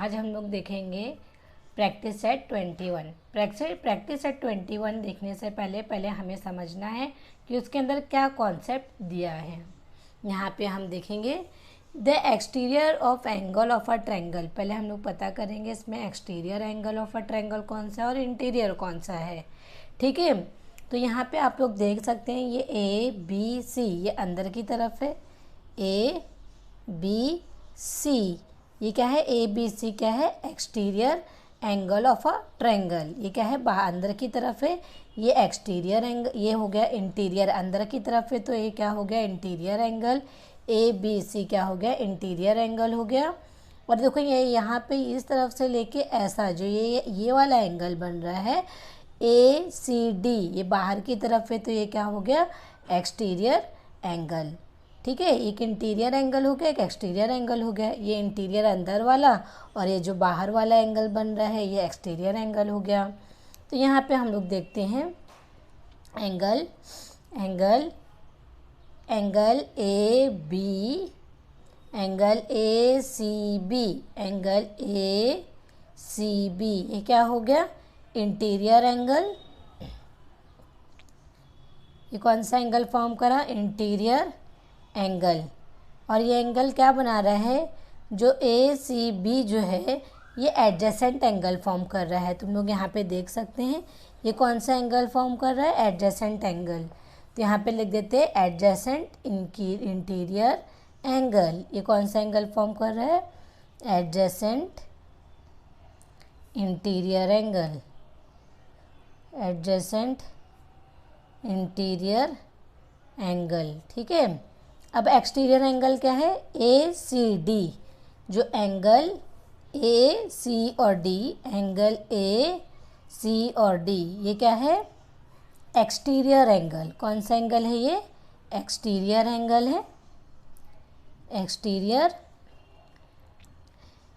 आज हम लोग देखेंगे प्रैक्टिस सेट 21। प्रैक्टिस सेट 21 देखने से पहले हमें समझना है कि उसके अंदर क्या कॉन्सेप्ट दिया है। यहाँ पे हम देखेंगे the exterior of angle of a triangle. पहले हम लोग पता करेंगे इसमें exterior angle of a triangle कौन सा है और इंटीरियर कौन सा है। ठीक है, तो यहाँ पे आप लोग देख सकते हैं ये ए बी सी, ये अंदर की तरफ है। ए बी सी, ये क्या है? ए बी सी क्या है? Exterior angle of a triangle. ये क्या है? बाहर अंदर की तरफ है। ये एक्सटीरियर एंगल, ये हो गया इंटीरियर अंदर की तरफ है, तो ये क्या हो गया? Interior angle. A B C क्या हो गया? इंटीरियर एंगल हो गया। और देखो ये यहाँ पे इस तरफ से लेके ऐसा जो ये वाला एंगल बन रहा है ए सी डी, ये बाहर की तरफ है, तो ये क्या हो गया? Exterior angle. ठीक है, एक इंटीरियर एंगल हो गया, एक एक्सटीरियर एंगल हो गया। ये इंटीरियर अंदर वाला और ये जो बाहर वाला एंगल बन रहा है ये एक्सटीरियर एंगल हो गया। तो यहाँ पे हम लोग देखते हैं angle angle angle A B, angle A C B, angle A C B, ये क्या हो गया? Interior angle. ये कौन सा एंगल फॉर्म करा? Interior angle. और ये एंगल क्या बना रहा है? जो ए सी बी जो है ये एडजेसेंट एंगल फॉर्म कर रहा है। तुम लोग यहाँ पे देख सकते हैं ये कौन सा एंगल फॉर्म कर रहा है? Adjacent angle. तो यहाँ पे लिख देते हैं एडजेसेंट इंटीरियर एंगल। ये कौन सा एंगल फॉर्म कर रहा है? Adjacent interior angle. Adjacent interior angle. ठीक है, अब एक्सटीरियर एंगल क्या है? A C D. जो एंगल ए सी और डी, एंगल ए सी और डी, ये क्या है? Exterior angle. कौन सा एंगल है ये? एक्सटीरियर एंगल है। Exterior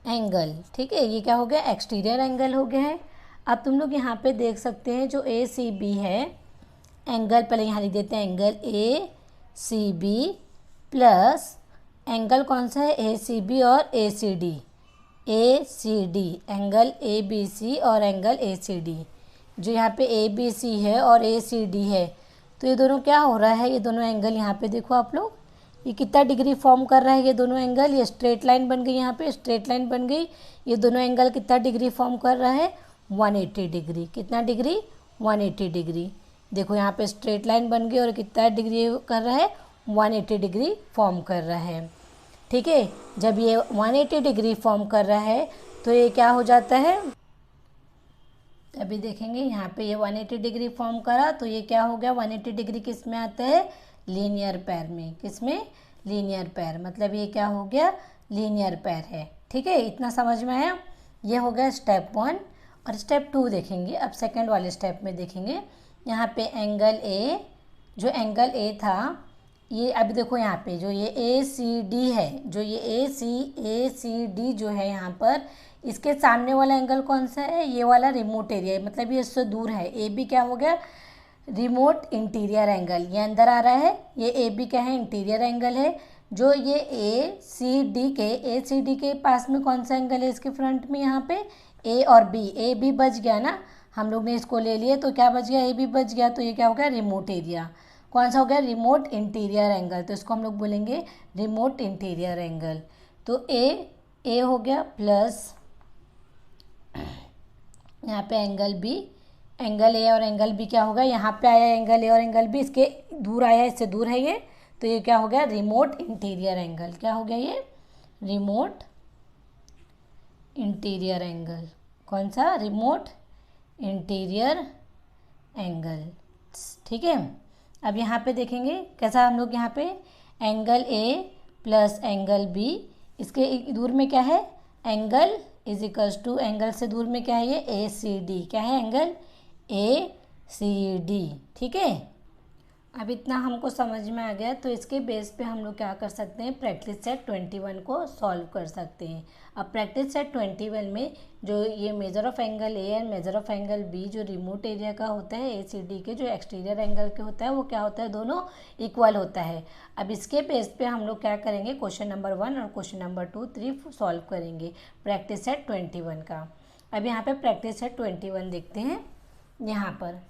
angle. ठीक है, ये क्या हो गया? एक्सटीरियर एंगल हो गया है। अब तुम लोग यहाँ पे देख सकते हैं जो ए सी बी है एंगल, पहले यहाँ लिख देते हैं angle A C B plus angle कौन सा है? ए सी बी और A C D. A C D, angle A B C और एंगल ए सी डी। जो यहाँ पे ए बी सी है और ए सी डी है, तो ये दोनों क्या हो रहा है? ये दोनों एंगल यहाँ पे देखो आप लोग, ये कितना डिग्री फॉर्म कर रहा है? ये दोनों एंगल, ये स्ट्रेट लाइन बन गई, यहाँ पे स्ट्रेट लाइन बन गई। ये दोनों एंगल कितना डिग्री फॉर्म कर रहा है? 180 डिग्री। कितना डिग्री? 180 डिग्री। देखो यहाँ पे स्ट्रेट लाइन बन गई और कितना डिग्री कर रहा है? 180 डिग्री फॉर्म कर रहा है। ठीक है, जब ये 180 डिग्री फॉर्म कर रहा है तो ये क्या हो जाता है? अभी देखेंगे यहाँ पे ये 180 डिग्री फॉर्म करा, तो ये क्या हो गया? 180 डिग्री किस में आता है? लीनियर पैर में। किस में? लीनियर पैर। मतलब ये क्या हो गया? लीनियर पैर है। ठीक है, इतना समझ में आया? ये हो गया स्टेप 1। और स्टेप 2 देखेंगे। अब सेकेंड वाले स्टेप में देखेंगे यहाँ पे एंगल ए, जो एंगल ए था ये, अभी देखो यहाँ पे जो ये ए सी डी है, जो ये ए सी डी जो है यहाँ पर, इसके सामने वाला एंगल कौन सा है? ये वाला रिमोट एरिया है, मतलब ये इससे दूर है। ए बी क्या हो गया? Remote interior angle. ये अंदर आ रहा है, ये ए बी क्या है? इंटीरियर एंगल है। जो ये ए सी डी के पास में कौन सा एंगल है? इसके फ्रंट में यहाँ पे ए और बी, ए बी बच गया ना, हम लोग ने इसको ले लिया तो क्या बच गया? ए बी बच गया। तो ये क्या हो गया? Remote area. कौन सा हो गया? Remote interior angle. तो इसको हम लोग बोलेंगे रिमोट इंटीरियर एंगल। तो ए हो गया प्लस यहाँ पे एंगल बी, एंगल ए और एंगल बी क्या होगा? यहाँ पे आया एंगल ए और एंगल बी, इसके दूर आया, इससे दूर है ये, तो ये क्या हो गया? Remote interior angle. क्या हो गया ये? Remote interior angle. कौन सा? Remote interior angle. ठीक है, अब यहाँ पे देखेंगे कैसा हम लोग यहाँ पे angle A plus angle B, इसके दूर में क्या है? Angle is equals to, angle से दूर में क्या है? ये ए सी डी। क्या है? Angle A C D. ठीक है, अब इतना हमको समझ में आ गया, तो इसके बेस पे हम लोग क्या कर सकते हैं, प्रैक्टिस सेट 21 को सॉल्व कर सकते हैं। अब प्रैक्टिस सेट 21 में जो ये measure of angle A and measure of angle B जो रिमोट एरिया का होता है ए सी डी के, जो एक्सटीरियर एंगल के होता है, वो क्या होता है, दोनों इक्वल होता है। अब इसके बेस पे हम लोग क्या करेंगे, क्वेश्चन नंबर 1 और क्वेश्चन नंबर 2, 3 सॉल्व करेंगे प्रैक्टिस सेट 21 का। अब यहाँ पे प्रैक्टिस सेट 21 देखते हैं। यहाँ पर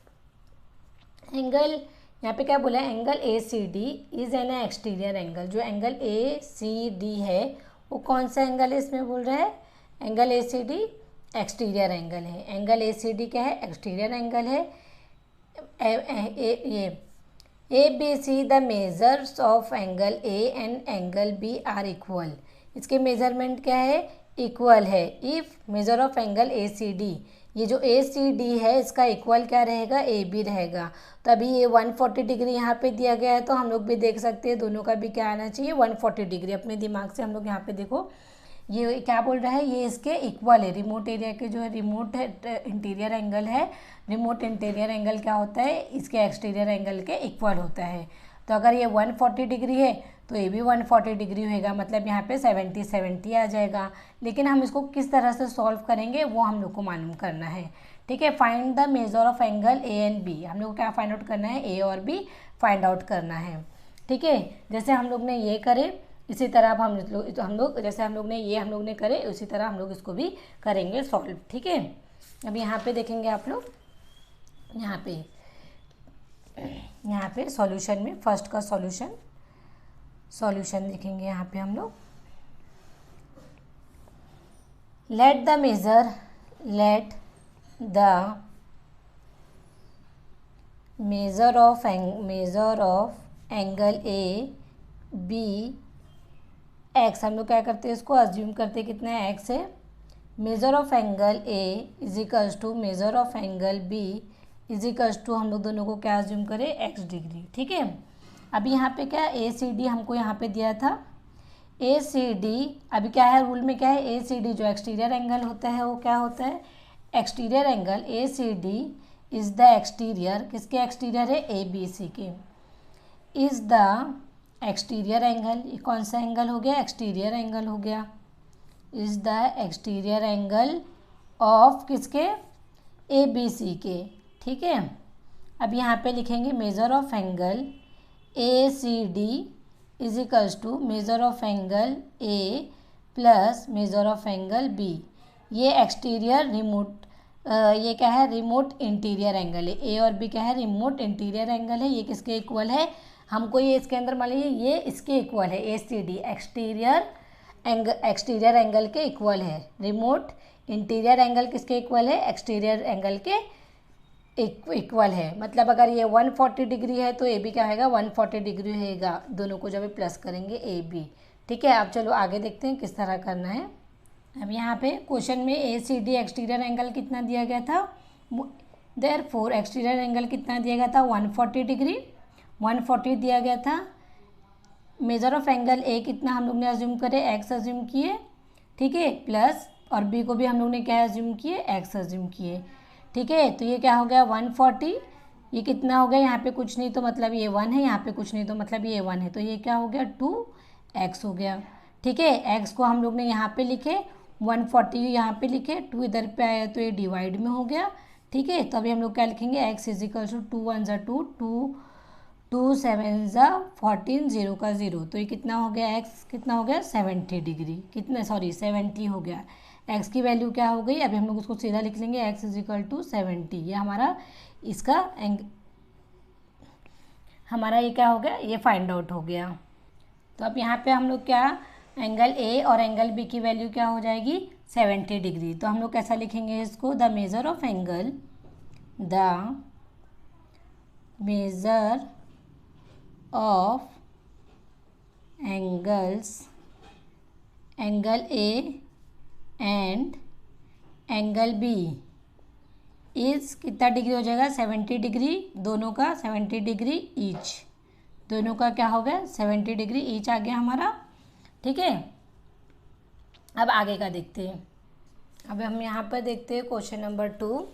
एंगल, यहाँ पे क्या बोला है, angle A C D is an exterior angle. जो एंगल ए सी डी है वो कौन सा एंगल है, इसमें बोल रहा है angle A C D exterior angle है। एंगल ए सी डी क्या है, एक्सटीरियर एंगल है। A B C the measures of angle A and angle B are equal. इसके मेजरमेंट क्या है, इक्वल है। If measure of angle A C D, ये जो ए सी डी है इसका इक्वल क्या रहेगा, ए बी रहेगा। तो अभी ये 140 डिग्री यहाँ पे दिया गया है, तो हम लोग भी देख सकते हैं दोनों का भी क्या आना चाहिए, 140 डिग्री। अपने दिमाग से हम लोग यहाँ पे देखो, ये क्या बोल रहा है, ये इसके इक्वल है। रिमोट एरिया के जो है रिमोट इंटीरियर एंगल है, रिमोट इंटीरियर एंगल क्या होता है, इसके एक्सटीरियर एंगल के इक्वल होता है। तो अगर ये 140 डिग्री है तो ये भी 140 डिग्री होएगा, मतलब यहाँ पे 70 आ जाएगा। लेकिन हम इसको किस तरह से सॉल्व करेंगे वो हम लोग को मालूम करना है। ठीक है, find the measure of angle A and B. हम लोग को क्या फाइंड आउट करना है, ए और बी फाइंड आउट करना है। ठीक है, जैसे हम लोग ने ये करे इसी तरह अब हम लोग जैसे हम लोग ने करे उसी तरह हम लोग इसको भी करेंगे सॉल्व। ठीक है, अब यहाँ पे देखेंगे आप लोग, यहाँ पे सॉल्यूशन में फर्स्ट का सॉल्यूशन देखेंगे। यहाँ पे हम लोग let the measure of angle A B X. हम लोग क्या करते हैं, इसको अज्यूम करते हैं कितना है, एक्स है। Measure of angle A is equals to measure of angle B is equals to, हम लोग दोनों को क्या अज्यूम करें, एक्स डिग्री। ठीक है, अभी यहाँ पे क्या ए सी डी हमको यहाँ पे दिया था, ए सी डी अभी क्या है, रूल में क्या है, ए सी डी जो एक्सटीरियर एंगल होता है वो क्या होता है, exterior angle A C D is the exterior, किसके एक्सटीरियर है, ए बी सी के, इज़ द एक्सटीरियर एंगल। ये कौन सा एंगल हो गया, एक्सटीरियर एंगल हो गया। Is the exterior angle of किसके, ए बी सी के। ठीक है, अब यहाँ पे लिखेंगे measure of angle A C D is equals to measure of angle A plus measure of angle B. ये एक्सटीरियर रिमोट ये क्या है, रिमोट इंटीरियर एंगल है। ए और बी क्या है, रिमोट इंटीरियर एंगल है। ये किसके इक्वल है, हमको ये इसके अंदर मान लीजिए ये इसके इक्वल है, A C D exterior angle के इक्वल है। रिमोट इंटीरियर एंगल किसके इक्वल है, एक्सटीरियर एंगल के इक्वल है। मतलब अगर ये 140 डिग्री है तो ए बी क्या होगा, 140 डिग्री होगा। दोनों को जब प्लस करेंगे ए बी। ठीक है, अब चलो आगे देखते हैं किस तरह करना है। अब यहाँ पे क्वेश्चन में ए सी डी एक्सटीरियर एंगल कितना दिया गया था, देयरफॉर एक्सटीरियर एंगल कितना दिया गया था, 140 डिग्री 140 दिया गया था। मेजर ऑफ एंगल ए कितना हम लोग ने अज्यूम करे, एक्स अज्यूम किए। ठीक है, प्लस और बी को भी हम लोग ने क्या अज्यूम किए, एक्स अज्यूम किए। ठीक है, तो ये क्या हो गया 140, ये कितना हो गया, यहाँ पे कुछ नहीं तो मतलब ये 1 है, यहाँ पे कुछ नहीं तो मतलब ये 1 है, तो ये क्या हो गया 2x हो गया। ठीक है, x को हम लोग ने यहाँ पे लिखे, 140 यहाँ पे लिखे, 2 इधर पे आया तो ये डिवाइड में हो गया। ठीक है, तो अभी हम लोग क्या लिखेंगे, x इज इक्वल टू 2 1 ज़ा 2, 2 7 ज़ा 14, 0 का 0, तो ये कितना हो गया, x कितना हो गया 70 डिग्री, कितना 70 हो गया। x की वैल्यू क्या हो गई, अभी हम लोग उसको सीधा लिख लेंगे, x इज इक्वल टू 70। ये हमारा इसका हमारा ये क्या हो गया, ये फाइंड आउट हो गया। तो अब यहाँ पे हम लोग क्या, एंगल ए और एंगल बी की वैल्यू क्या हो जाएगी, 70 डिग्री। तो हम लोग कैसा लिखेंगे इसको, the measure of angle A and angle B is कितना डिग्री हो जाएगा, 70 डिग्री, दोनों का 70 डिग्री ईच, दोनों का क्या हो गया 70 डिग्री ईच आ गया हमारा। ठीक है, अब आगे का देखते हैं। अब हम यहाँ पर देखते हैं क्वेश्चन नंबर 2।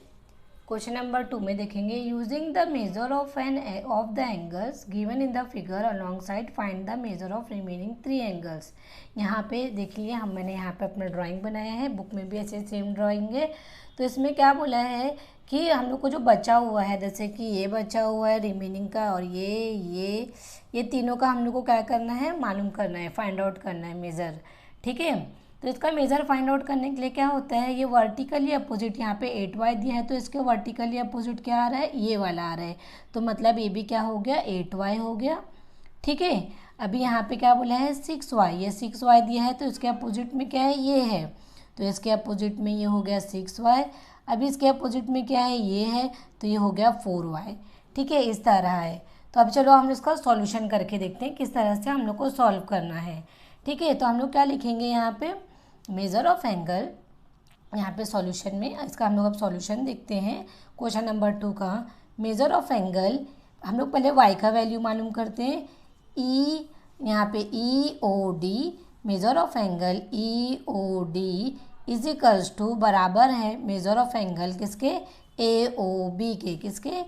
क्वेश्चन नंबर 2 में देखेंगे using the measure of the angles given in the figure along side find the measure of remaining 3 angles. यहाँ पे देखिए मैंने यहाँ पे अपना ड्राइंग बनाया है, बुक में भी ऐसे सेम ड्राइंग है। तो इसमें क्या बोला है कि हम लोग को जो बचा हुआ है, जैसे कि ये बचा हुआ है रिमेनिंग का, और ये तीनों का हम लोग को क्या करना है, मालूम करना है, फाइंड आउट करना है मेज़र। ठीक है, तो इसका मेज़र फाइंड आउट करने के लिए क्या होता है, ये वर्टिकली अपोजिट, यहाँ पे 8y दिया है तो इसके वर्टिकली अपोजिट क्या आ रहा है, ये वाला आ रहा है। तो मतलब ये भी क्या हो गया, 8y हो गया। ठीक है, अभी यहाँ पे क्या बोला है 6y, ये 6y दिया है तो इसके अपोजिट में क्या है, ये है, तो इसके अपोजिट में ये हो गया 6y। अभी इसके अपोजिट में क्या है, ये है, तो ये हो गया 4y। ठीक है, इस तरह है। तो अब चलो हम इसका सॉल्यूशन करके देखते हैं किस तरह से हम लोग को सॉल्व करना है। ठीक है, तो हम लोग क्या लिखेंगे यहाँ पे, मेज़र ऑफ एंगल, यहाँ पे सॉल्यूशन में इसका हम लोग अब सॉल्यूशन देखते हैं क्वेश्चन नंबर 2 का। मेज़र ऑफ एंगल, हम लोग पहले y का वैल्यू मालूम करते हैं, ई, यहाँ पे EOD, measure of angle EOD is equals to बराबर है मेज़र ऑफ एंगल किसके, AOB के, किसके,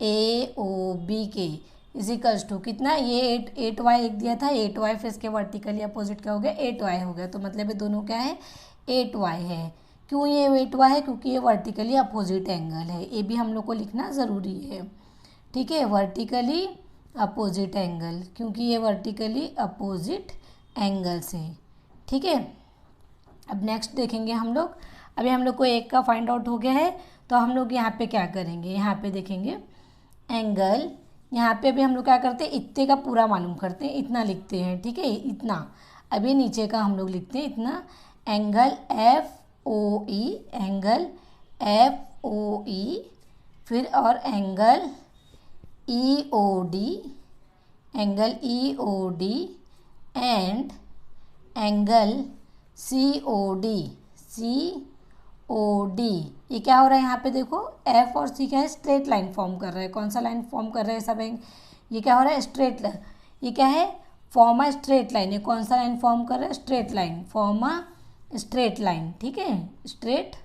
AOB के, इज इक्वल्स टू कितना, ये 8y एक दिया था, 8y फिर इसके वर्टिकली अपोजिट क्या हो गया, 8y हो गया। तो मतलब ये दोनों क्या है, 8y है। क्यों ये 8y है, क्योंकि ये वर्टिकली अपोजिट एंगल है, ये भी हम लोग को लिखना ज़रूरी है। ठीक है, वर्टिकली अपोजिट एंगल, क्योंकि ये वर्टिकली अपोजिट एंगल से। ठीक है, अब नेक्स्ट देखेंगे हम लोग। अभी हम लोग को एक का फाइंड आउट हो गया है, तो हम लोग यहाँ पे क्या करेंगे, यहाँ पे देखेंगे एंगल, यहाँ पे भी हम लोग क्या करते हैं, इतने का पूरा मालूम करते हैं, इतना लिखते हैं। ठीक है, इतना, अभी नीचे का हम लोग लिखते हैं इतना, एंगल FOE, एंगल FOE, फिर और angle EOD, angle EOD and angle COD, COD। ये क्या हो रहा है यहाँ पे देखो, F और C क्या है, स्ट्रेट लाइन फॉर्म कर रहा है। कौन सा लाइन फॉर्म कर रहा है सब, ये क्या हो रहा है, स्ट्रेट लाइन। ये क्या है, फॉर्म अ स्ट्रेट लाइन। ये कौन सा लाइन फॉर्म कर रहा है, straight line, form a straight line. ठीक है, स्ट्रेट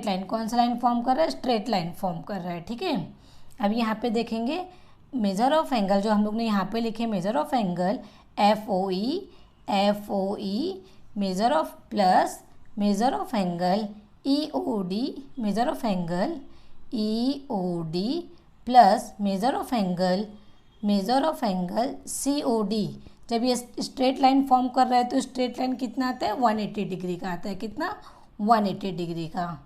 लाइन, कौन सा लाइन फॉर्म कर रहा है, स्ट्रेट लाइन फॉर्म कर रहा है। ठीक है, अब यहाँ पे देखेंगे मेजर ऑफ एंगल, जो हम लोग ने यहाँ पे लिखे major of angle FOE, measure of plus measure of angle EOD, major of angle EOD plus measure of angle COD। जब ये स्ट्रेट लाइन फॉर्म कर रहा है तो स्ट्रेट लाइन कितना आता है, 180 डिग्री का आता है, कितना, 180 डिग्री का।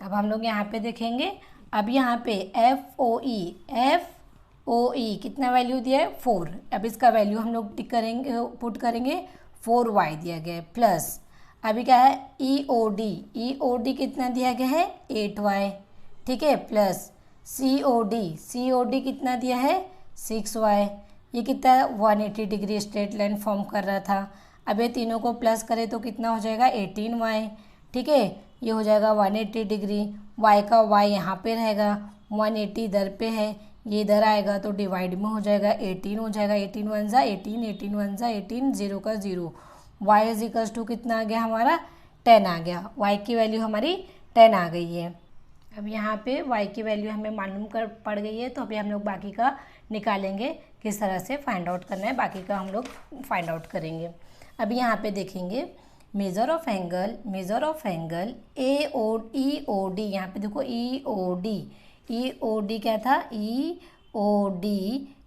अब हम लोग यहाँ पे देखेंगे, अब यहाँ पे FOE कितना वैल्यू दिया है, 4। अब इसका वैल्यू हम लोग पुट करेंगे 4y दिया गया है, प्लस अभी क्या है EOD कितना दिया गया है, 8y। ठीक है, प्लस COD कितना दिया है, 6y। ये कितना है, 180 डिग्री स्ट्रेट लाइन फॉर्म कर रहा था। अब ये तीनों को प्लस करें तो कितना हो जाएगा, 18y। ठीक है, ये हो जाएगा 180 डिग्री, y का y यहाँ पे रहेगा, 180 इधर पे है, ये इधर आएगा तो डिवाइड में हो जाएगा, 18 हो जाएगा, 18 1 ज़ा 18, 18 1 ज़ा 18, 0 का 0। y इज इक्वल्स टू कितना आ गया हमारा, 10 आ गया। y की वैल्यू हमारी 10 आ गई है। अब यहाँ पे y की वैल्यू हमें मालूम पड़ गई है, तो अभी हम लोग बाकी का निकालेंगे, किस तरह से फाइंड आउट करना है, बाकी का हम लोग फाइंड आउट करेंगे। अभी यहाँ पे देखेंगे मेजर ऑफ एंगल EOD, यहाँ पे देखो EOD क्या था, EOD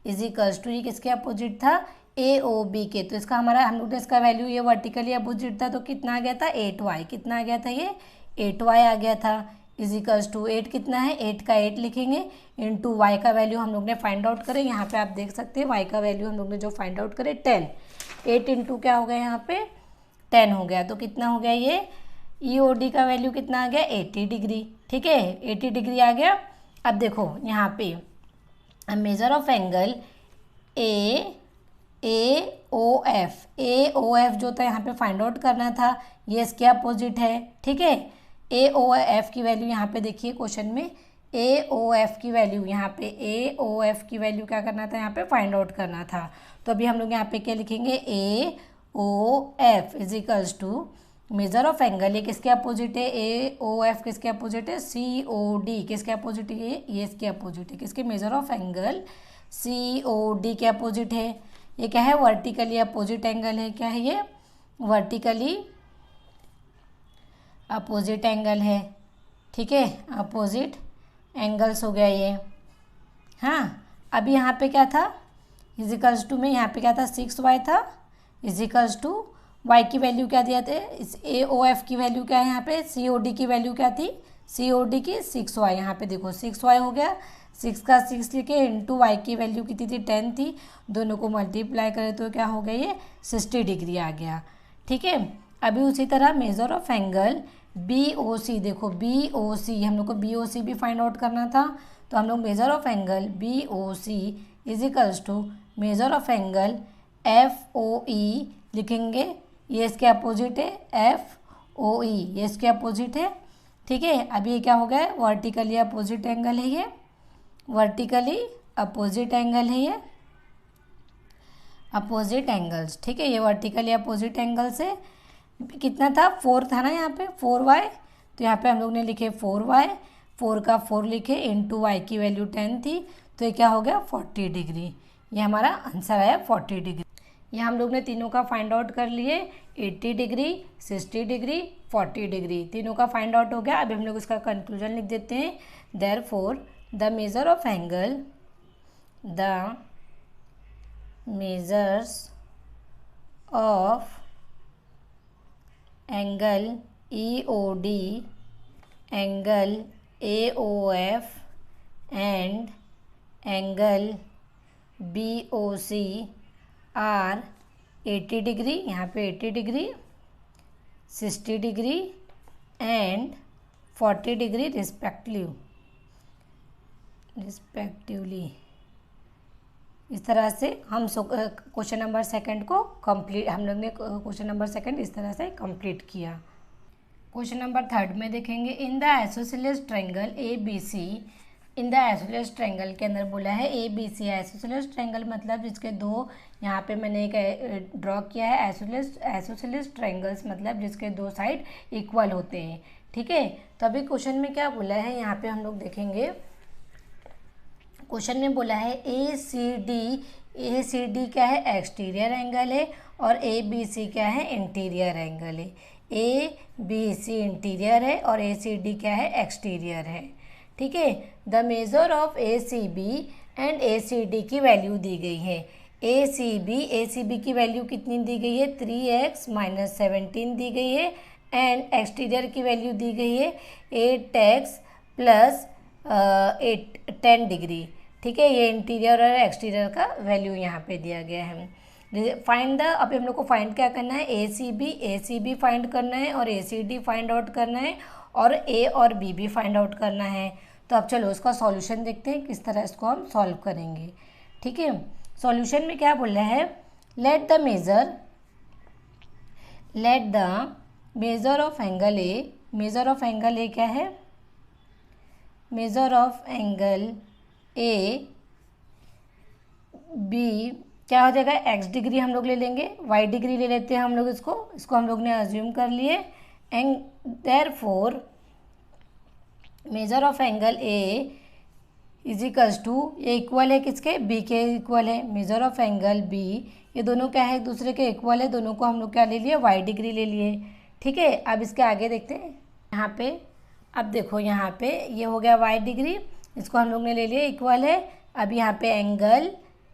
इज इक्वल्स टू, ये किसके अपोजिट था, AOB के। तो इसका हमारा, हम लोग ने इसका वैल्यू, ये वर्टिकली अपोजिट था तो कितना आ गया था, 8y। कितना आ गया था, ये 8y आ गया था, इज इक्वल्स टू 8 कितना है, 8 का 8 लिखेंगे, इंटू y का वैल्यू हम लोग ने फाइंड आउट करे। यहाँ पे आप देख सकते हैं y का वैल्यू हम लोग ने जो फाइंड आउट करे 10, 8 इंटू क्या हो गया, यहाँ पे 10 हो गया। तो कितना हो गया, ये EOD का वैल्यू कितना आ गया, 80 डिग्री। ठीक है, 80 डिग्री आ गया। अब देखो यहाँ पे मेजर ऑफ एंगल AOF जो था यहाँ पे फाइंड आउट करना था, ये इसके अपोजिट है। ठीक है, AOF की वैल्यू यहाँ पे देखिए क्वेश्चन में, AOF की वैल्यू यहाँ पे, AOF की वैल्यू क्या करना था, यहाँ पे फाइंड आउट करना था। तो अभी हम लोग यहाँ पे क्या लिखेंगे, AOF is equals to, measure of angle ये किसके अपोजिट है, ए ओ एफ किसके अपोजिट है, सी ओ डी किसके अपोजिट है, ये इसके अपोजिट है, किसके measure of angle C O D के अपोजिट है। ये क्या है, वर्टिकली अपोजिट एंगल है, क्या है ये, वर्टिकली अपोजिट एंगल है, ठीक है, अपोजिट एंगल्स हो गया ये। हाँ, अभी यहाँ पे क्या था, इजिकल्स टू में यहाँ पे क्या था, 6y था, इजिकल्स टू y की वैल्यू क्या दिया थे, इस ए ओ एफ की वैल्यू क्या है यहाँ पे, सी ओ डी की वैल्यू क्या थी, सी ओ डी की 6y, यहाँ पे देखो 6y हो गया, 6 का 6 लिखे, इंटू वाई की वैल्यू कितनी थी, 10 थी, दोनों को मल्टीप्लाई करें तो क्या हो गया, ये 60 डिग्री आ गया, ठीक है। अभी उसी तरह measure of angle B O C, देखो बी ओ सी, हम लोग को बी ओ सी भी फाइंड आउट करना था, तो हम लोग measure of angle B O C is equals to measure of angle F O E लिखेंगे, ये इसके अपोजिट है, एफ ओ ई ये इसके अपोजिट है, ठीक है। अभी ये क्या हो गया है, वर्टिकली अपोजिट एंगल है, ये वर्टिकली अपोजिट एंगल है, ये अपोजिट एंगल्स, ठीक है, ये वर्टिकली अपोजिट एंगल से कितना था, 4 था ना यहाँ पे, 4y, तो यहाँ पे हम लोग ने लिखे 4y, 4 का 4 लिखे, इंटू वाई की वैल्यू 10 थी, तो ये क्या हो गया 40 डिग्री, ये हमारा आंसर आया 40 डिग्री। ये हम लोग ने तीनों का फाइंड आउट कर लिए, 80 डिग्री, 60 डिग्री, 40 डिग्री, तीनों का फाइंड आउट हो गया। अभी हम लोग इसका कंक्लूजन लिख देते हैं, therefore the measure of angle, the measures of angle E O D, angle A O F and angle B O C are 80 degree, यहाँ पे 80 degree, 60 degree and 40 degree respectively. इस तरह से हम क्वेश्चन नंबर सेकंड को complete, हम लोग ने क्वेश्चन नंबर सेकंड इस तरह से कंप्लीट किया। क्वेश्चन नंबर थर्ड में देखेंगे, in the isosceles triangle A B C, in the isosceles triangle के अंदर बोला है A B C, isosceles triangle मतलब जिसके दो, यहाँ पे मैंने एक ड्रॉ किया है, आइसोसेलेस ट्रायंगल्स मतलब जिसके दो साइड इक्वल होते हैं, ठीक है। तो अभी क्वेश्चन में क्या बोला है, यहाँ पे हम लोग देखेंगे, क्वेश्चन में बोला है ए सी डी क्या है, एक्सटीरियर एंगल है, और ए बी सी क्या है, इंटीरियर एंगल है। ए बी सी इंटीरियर है और ए सी डी क्या है, एक्सटीरियर है, ठीक है। The measure of A C B and A C D की वैल्यू दी गई है। ए सी बी की वैल्यू कितनी दी गई है, 3x - 17 दी गई है, एंड एक्सटीरियर की वैल्यू दी गई है 8x + 10 डिग्री, ठीक है। ये इंटीरियर और एक्सटीरियर का वैल्यू यहाँ पे दिया गया है। फाइंड द, अभी हम लोग को फाइंड क्या करना है, ए सी बी फाइंड करना है और A C D find out करना है और ए और बी भी फाइंड आउट करना है। तो अब चलो इसका सॉल्यूशन देखते हैं, किस तरह इसको हम सॉल्व करेंगे, ठीक है। सॉल्यूशन में क्या बोल रहा है, let the measure of angle A, measure of angle A क्या है, measure of angle A B क्या हो जाएगा, एक्स डिग्री हम लोग ले लेंगे, वाई डिग्री ले लेते हैं हम लोग, इसको हम लोग ने अज्यूम कर लिए, and therefore measure of angle A is equals to, ये इक्वल है किसके, बी के इक्वल है, मेजर ऑफ एंगल बी, ये दोनों क्या है, एक दूसरे के इक्वल है, दोनों को हम लोग क्या ले लिए, वाई डिग्री ले लिए, ठीक है। अब इसके आगे देखते हैं, यहाँ पे अब देखो, यहाँ पे ये हो गया वाई डिग्री, इसको हम लोग ने ले लिया इक्वल है। अब यहाँ पे एंगल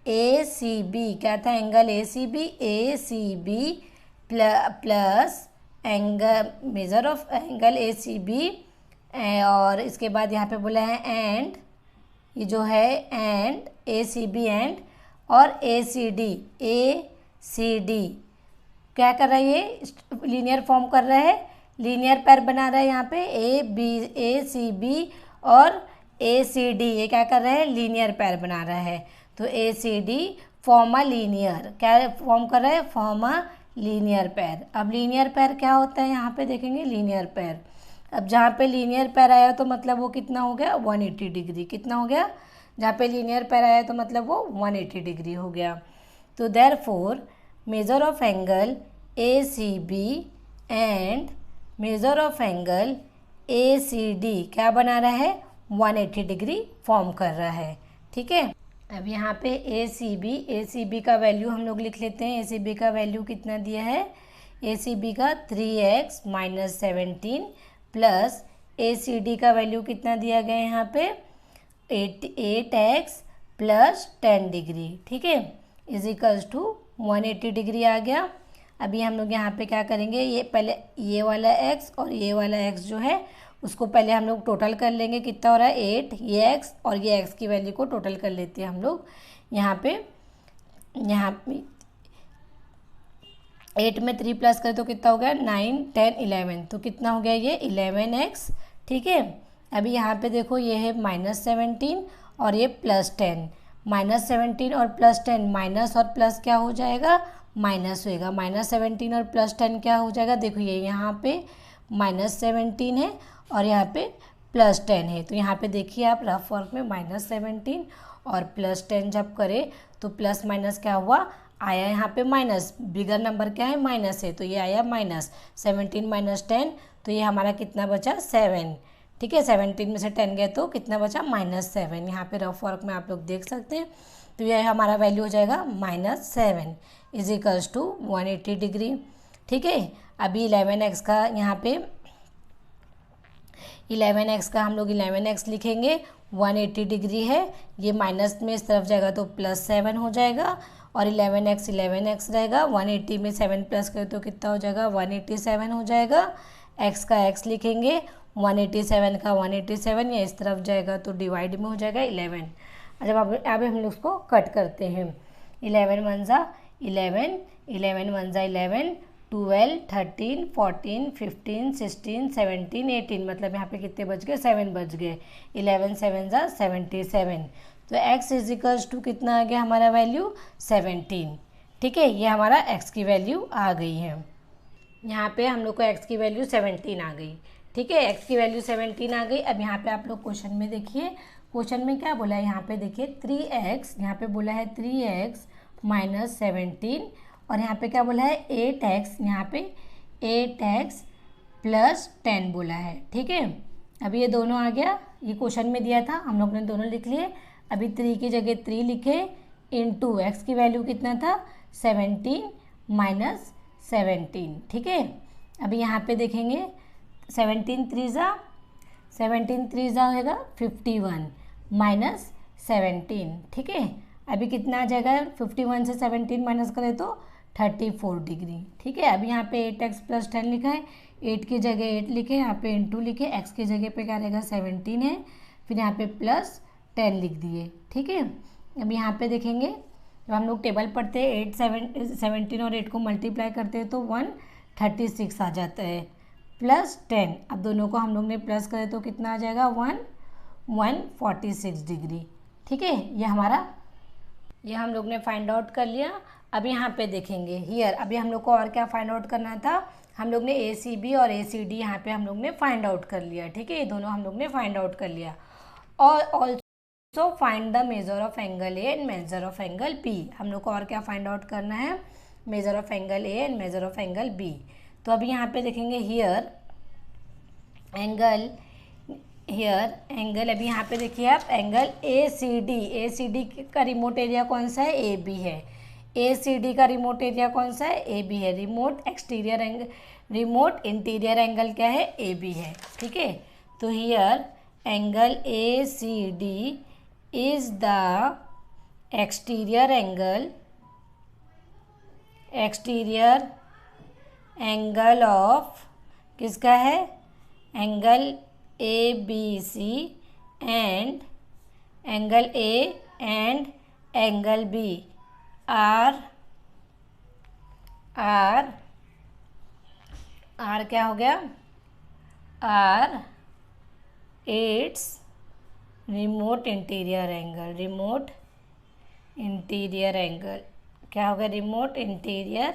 ए सी बी क्या था, angle A C B plus angle, measure of angle A C B, और इसके बाद यहाँ पे बोला है एंड, ये जो है and A C B and, और ए सी डी क्या कर रहा है, ये लीनियर फॉर्म कर रहा है, लीनियर पैर बना रहा है, यहाँ पे ए सी बी और ए सी डी ये क्या कर रहा है, लीनियर पैर बना रहा है। तो A C D form a linear, क्या फॉर्म कर रहा है, फॉर्म अ लीनियर पैर। अब लीनियर पैर क्या होता है, यहाँ पे देखेंगे लीनियर पैर। अब जहाँ पे लीनियर पैर आया तो मतलब वो कितना हो गया, 180 डिग्री, कितना हो गया, जहाँ पे लीनियर पैर आया तो मतलब वो 180 डिग्री हो गया। तो therefore measure of angle A C B and measure of angle A C D क्या बना रहा है, 180 डिग्री फॉर्म कर रहा है। ठीक है, अब यहाँ पे ए सी बी का वैल्यू हम लोग लिख लेते हैं। ए सी बी का वैल्यू कितना दिया है, ए सी बी का 3x माइनस 17 प्लस ए सी डी का वैल्यू कितना दिया गया है यहाँ पे 8x प्लस 10 डिग्री। ठीक है, इज इक्वल्स टू 180 डिग्री आ गया। अभी हम लोग यहाँ पे क्या करेंगे, ये पहले ये वाला x और ये वाला x जो है उसको पहले हम लोग टोटल कर लेंगे, कितना हो रहा है 8, ये x और ये x की वैल्यू को टोटल कर लेते हैं हम लोग। यहाँ पे 8 में 3 प्लस करें तो कितना हो गया 9, 10, 11, तो कितना हो गया ये 11x। ठीक है, अभी यहाँ पे देखो ये है -17 और ये +10, -17 और +10 माइनस और प्लस क्या हो जाएगा, माइनस होएगा। -17 और +10 क्या हो जाएगा, देखो ये यहाँ पे -17 है और यहाँ पे +10 है, तो यहाँ पे देखिए आप रफ वर्क में -17 और +10 जब करें तो प्लस माइनस क्या हुआ, आया यहाँ पे माइनस, बिगर नंबर क्या है माइनस है, तो ये आया -17 माइनस 10, तो ये हमारा कितना बचा 7। ठीक है, 17 में से 10 गए तो कितना बचा -7। यहाँ पे रफ वर्क में आप लोग देख सकते हैं, तो ये हमारा वैल्यू हो जाएगा -7 इज इक्वल्स टू 180 डिग्री। ठीक है, अभी 11x का यहाँ पे 11x का हम लोग 11x लिखेंगे, 180 डिग्री है, ये माइनस में इस तरफ जाएगा तो +7 हो जाएगा और 11x रहेगा। 180 में 7 प्लस करें तो कितना हो जाएगा 187 हो जाएगा। x का x लिखेंगे, 187 का 187, या इस तरफ जाएगा तो डिवाइड में हो जाएगा 11। जब अब हम लोग उसको कट करते हैं, 11 1 ज़ा 11, 11 1 ज़ा 11, 12, 13, 14, 15, 16, 17, 18, मतलब यहाँ पे कितने बच गए 7 बच गए। 11 7 ज़ा 77, तो x इज इक्वल्स टू कितना आ गया हमारा वैल्यू 17। ठीक है, ये हमारा x की वैल्यू आ गई है। यहाँ पे हम लोग को x की वैल्यू 17 आ गई। ठीक है, x की वैल्यू 17 आ गई। अब यहाँ पे आप लोग क्वेश्चन में देखिए, क्वेश्चन में क्या बोला है, यहाँ पे देखिए 3x, यहाँ पे बोला है 3x माइनस 17 और यहाँ पे क्या बोला है 8x, यहाँ पे 8x प्लस 10 बोला है। ठीक है, अभी ये दोनों आ गया, ये क्वेश्चन में दिया था, हम लोग ने दोनों लिख लिए। अभी 3 की जगह 3 लिखे, इंटू x की वैल्यू कितना था 17 माइनस 17। ठीक है, अभी यहाँ पे देखेंगे 17 3 ज़ा होगा 51 माइनस 17। ठीक है, अभी कितना आ जाएगा 51 से 17 माइनस करें तो 34 डिग्री। ठीक है, अभी यहाँ पे 8x प्लस 10 लिखा है, 8 की जगह 8 लिखे, यहाँ पे इंटू लिखे, x की जगह पे क्या रहेगा 17 है, फिर यहाँ पे प्लस 10 लिख दिए। ठीक है, अब यहाँ पे देखेंगे जब हम लोग टेबल पढ़ते हैं 17 और 8 को मल्टीप्लाई करते हैं तो 136 आ जाता है, प्लस 10, अब दोनों को हम लोग ने प्लस करे तो कितना आ जाएगा 146 डिग्री। ठीक है, ये हम लोग ने फाइंड आउट कर लिया। अब यहाँ पे देखेंगे हियर, अभी हम लोग को और क्या फाइंड आउट करना था, हम लोग ने ए सी बी और ए सी डी यहाँ पे हम लोग ने फाइंड आउट कर लिया। ठीक है, ये दोनों हम लोग ने फाइंड आउट कर लिया। और also find the measure of angle A and measure of angle B, हम लोग को और क्या फाइंड आउट करना है, measure of angle A and measure of angle B. तो अभी यहाँ पे देखेंगे हियर एंगल, अभी यहाँ पे देखिए आप एंगल ए सी डी का रिमोट एरिया कौन सा है, ए बी है। ए सी डी का रिमोट एरिया कौन सा है, ए बी है। रिमोट इंटीरियर एंगल क्या है, ए बी है। ठीक है, तो here angle A C D is the exterior angle of किसका है, angle A B C and angle A and angle B are क्या हो गया, are its remote interior angle क्या होगा, रिमोट इंटीरियर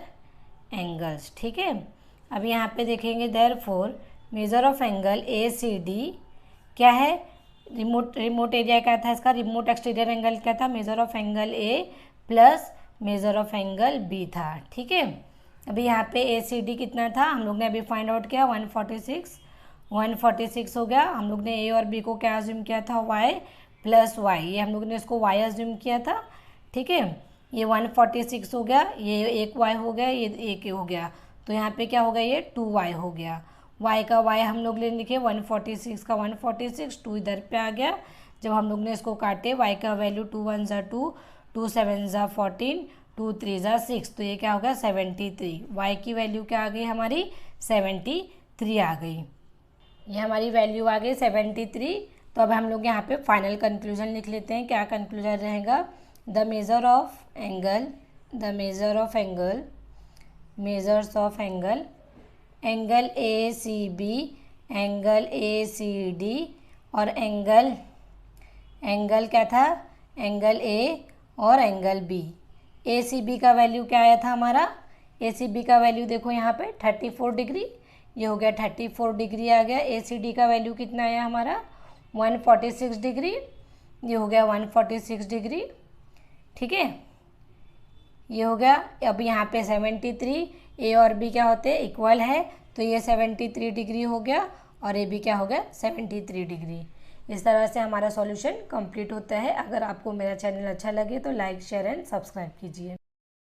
एंगल्स। ठीक है, अब यहाँ पे देखेंगे therefore measure of angle A C D क्या है, रिमोट एरिया क्या था इसका, रिमोट एक्सटीरियर एंगल क्या था, measure of angle A plus measure of angle B था। ठीक है, अभी यहाँ पे ACD कितना था, हम लोग ने अभी फाइंड आउट किया 146 हो गया। हम लोग ने ए और बी को क्या अज्यूम किया था, y प्लस वाई, ये हम लोग ने इसको y अज्यूम किया था, ठीक है। ये 146 हो गया, ये एक y हो गया, ये एक हो गया, तो यहाँ पे क्या हो गया, ये 2y हो गया। y का y हम लोग ले लिखे 146 का 146, 2 इधर पे आ गया। जब हम लोग ने इसको काटे, y का वैल्यू 2 1 ज़ा 2, 2 7 ज़ा 14, 2 3 ज़ा 6, तो ये क्या होगा 73। y की वैल्यू क्या आ गई हमारी 73 आ गई, ये हमारी वैल्यू आ गई 73। तो अब हम लोग यहाँ पे फाइनल कंक्लूजन लिख लेते हैं। क्या कंक्लूजन रहेगा, the measure of angle, the measure of angle, measures of angle, angle ACB, angle ACD और एंगल क्या था, एंगल A और एंगल B। ACB का वैल्यू क्या आया था हमारा, ACB का वैल्यू देखो यहाँ पे 34 डिग्री, ये हो गया 34 डिग्री आ गया। ACD का वैल्यू कितना आया हमारा 146 डिग्री, ये हो गया 146 डिग्री, ठीक है, ये हो गया। अब यहाँ पे 73, ए और बी क्या होते हैं, इक्वल है, तो ये 73 डिग्री हो गया और ए भी क्या हो गया 73 डिग्री। इस तरह से हमारा सॉल्यूशन कंप्लीट होता है। अगर आपको मेरा चैनल अच्छा लगे तो लाइक शेयर एंड सब्सक्राइब कीजिए।